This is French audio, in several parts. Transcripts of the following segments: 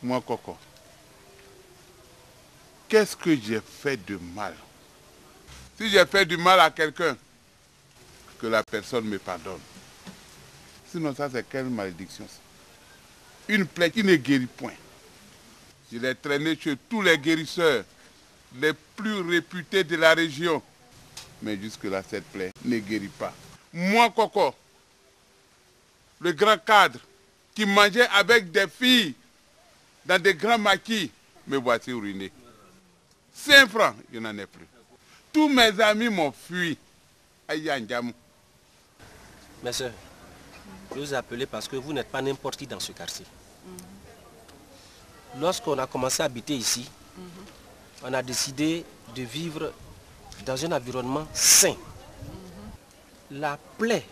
Moi, Coco, qu'est-ce que j'ai fait de mal? Si j'ai fait du mal à quelqu'un, que la personne me pardonne. Sinon, ça, c'est quelle malédiction? Une plaie qui ne guérit point. Je l'ai traîné chez tous les guérisseurs, les plus réputés de la région. Mais jusque-là, cette plaie ne guérit pas. Moi, Coco, le grand cadre qui mangeait avec des filles dans des grands maquis, me voici ruiné. 5 francs, je n'en ai plus. Tous mes amis m'ont fui. Aïe, Mais sœur, je vous ai appelé parce que vous n'êtes pas n'importe qui dans ce quartier. Lorsqu'on a commencé à habiter ici, on a décidé de vivre dans un environnement sain. La plaie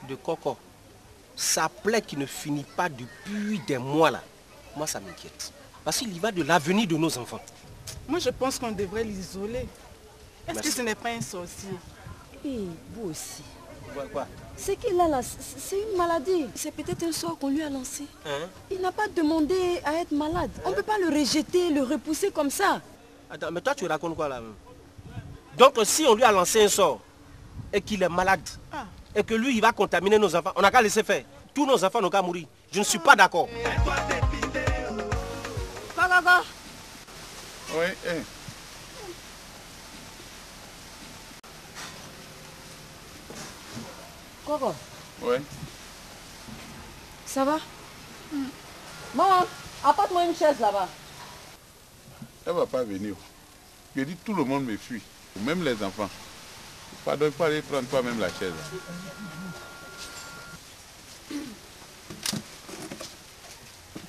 de Coco, sa plaie qui ne finit pas depuis des mois là, moi ça m'inquiète. Parce qu'il y va de l'avenir de nos enfants. Moi je pense qu'on devrait l'isoler. Est-ce que ce n'est pas un sorcier? Et vous aussi. Quoi? Ce qu'il a là, c'est une maladie. C'est peut-être un sort qu'on lui a lancé. Hein? Il n'a pas demandé à être malade. On ne peut pas le rejeter, le repousser comme ça. Attends, mais toi tu racontes quoi là même? Donc si on lui a lancé un sort et qu'il est malade, et que lui il va contaminer nos enfants, on n'a qu'à laisser faire. Tous nos enfants n'ont qu'à mourir. Je ne suis pas d'accord. Oui, Coco. Oui. Ça va? Maman, apporte-moi une chaise là-bas. Elle ne va pas venir. Je dis tout le monde me fuit, même les enfants. Pardon, il faut aller prendre toi-même la chaise.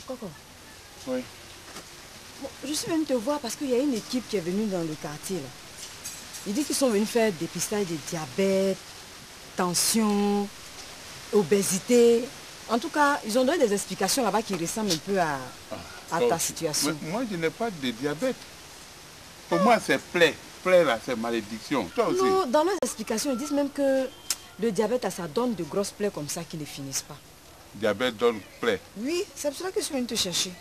Coco. Oui. Bon, je suis venue te voir parce qu'il y a une équipe qui est venue dans le quartier là. Ils disent qu'ils sont venus faire dépistage de diabète, tension, obésité. En tout cas, ils ont donné des explications là-bas qui ressemblent un peu à ta situation. Mais moi, je n'ai pas de diabète. Pour moi, c'est plaie. Plaie là, c'est malédiction. Toi aussi. Non, dans leurs explications, ils disent même que le diabète, ça donne de grosses plaies comme ça qui ne finissent pas. Diabète donne plaie. Oui, c'est pour ça que je suis venue te chercher.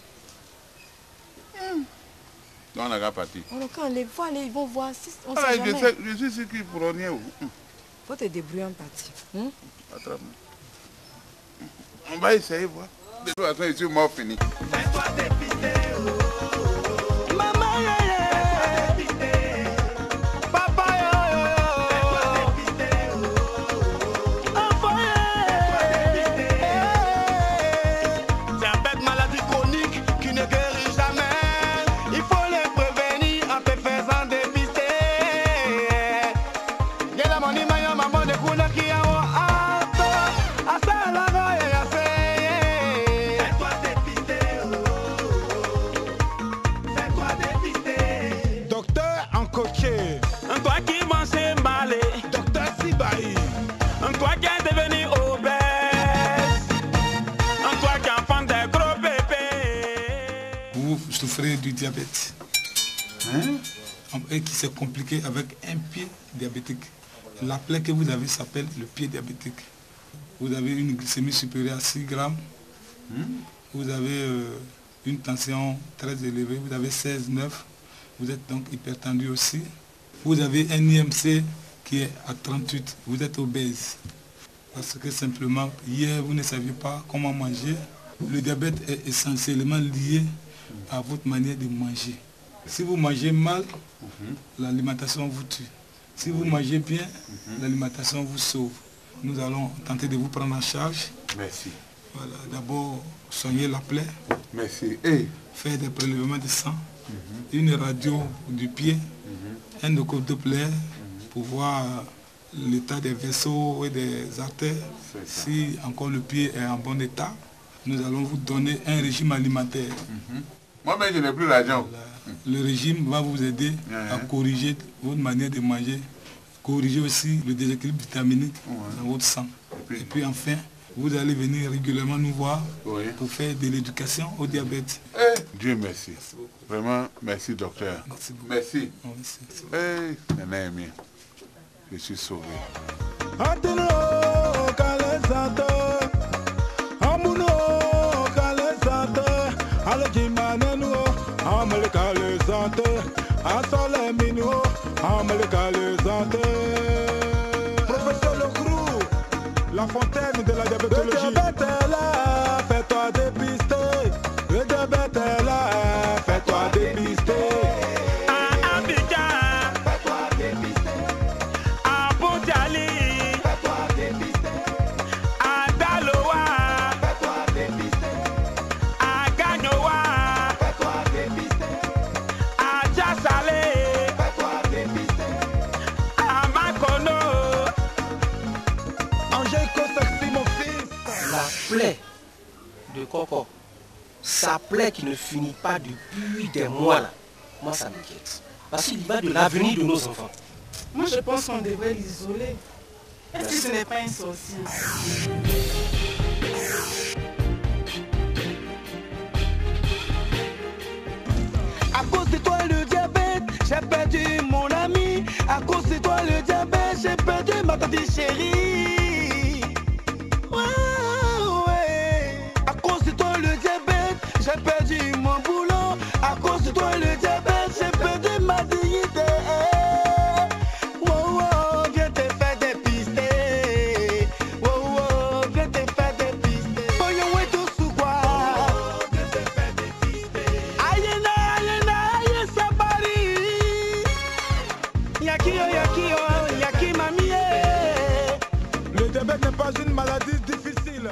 Donc on n'a qu'à partir. Alors quand on les voit, ils vont voir. On Ah, sait jamais. je suis sûr qu'ils ne pourront rien. Faut te débrouiller en partie. Attrape-moi. On va essayer, voir. De toute façon, je suis mort fini. Souffrez du diabète et qui s'est compliqué avec un pied diabétique. La plaie que vous avez s'appelle le pied diabétique. Vous avez une glycémie supérieure à 6 grammes. Vous avez une tension très élevée. Vous avez 16,9. Vous êtes donc hypertendu aussi. Vous avez un IMC qui est à 38. Vous êtes obèse. Parce que simplement, hier, vous ne saviez pas comment manger. Le diabète est essentiellement lié à votre manière de manger. Si vous mangez mal, l'alimentation vous tue. Si vous mangez bien, l'alimentation vous sauve. Nous allons tenter de vous prendre en charge. Merci. Voilà, d'abord soigner la plaie. Merci. Faire des prélèvements de sang, une radio du pied, un écho-doppler pour voir l'état des vaisseaux et des artères. Si encore le pied est en bon état, nous allons vous donner un régime alimentaire. Moi-même, je n'ai plus l'argent. Voilà. Le régime va vous aider à corriger votre manière de manger, corriger aussi le déséquilibre vitaminique dans votre sang. Et puis enfin, vous allez venir régulièrement nous voir pour faire de l'éducation au diabète. Dieu merci. Vraiment, merci docteur. Merci beaucoup. Merci. Merci. Je suis sauvé. Alejima santé, en sol les minéraux, en localisante. Professeur Lecroux, la fontaine de la diabétologie. Le diabète est là, fais-toi dépister. Le diabète est là, fais-toi dépister. À Abidjan, fais-toi dépister. À Boudjali, fais-toi dépister. À Daloa, fais-toi dépister. À Gagnoa, fais-toi dépister. À Djassalé, fais-toi dépister. À Makono, Angélico Sexy, mon fils. La plaie de Koko, sa plaie qui ne finit pas depuis des mois là, moi ça m'inquiète. Parce qu'il y va de l'avenir de nos enfants. Moi, je pense qu'on devrait l'isoler. Est-ce que ce n'est pas un sorcier? à cause de toi le diabète, j'ai perdu mon ami. À cause de toi le diabète, j'ai perdu ma tante chérie. Ouais, ouais. À cause de toi le diabète, j'ai perdu mon boulot. À cause de toi le diabète, j'ai perdu ma dignité. Wow, wow, viens te faire dépister. Wow, wow, viens te faire dépister. Voyons où est tout sous quoi. Viens te faire dépister. Ayena, ayena, aye sabari. Yakio, yakio, yaki mamie. Le diabète n'est pas une maladie difficile.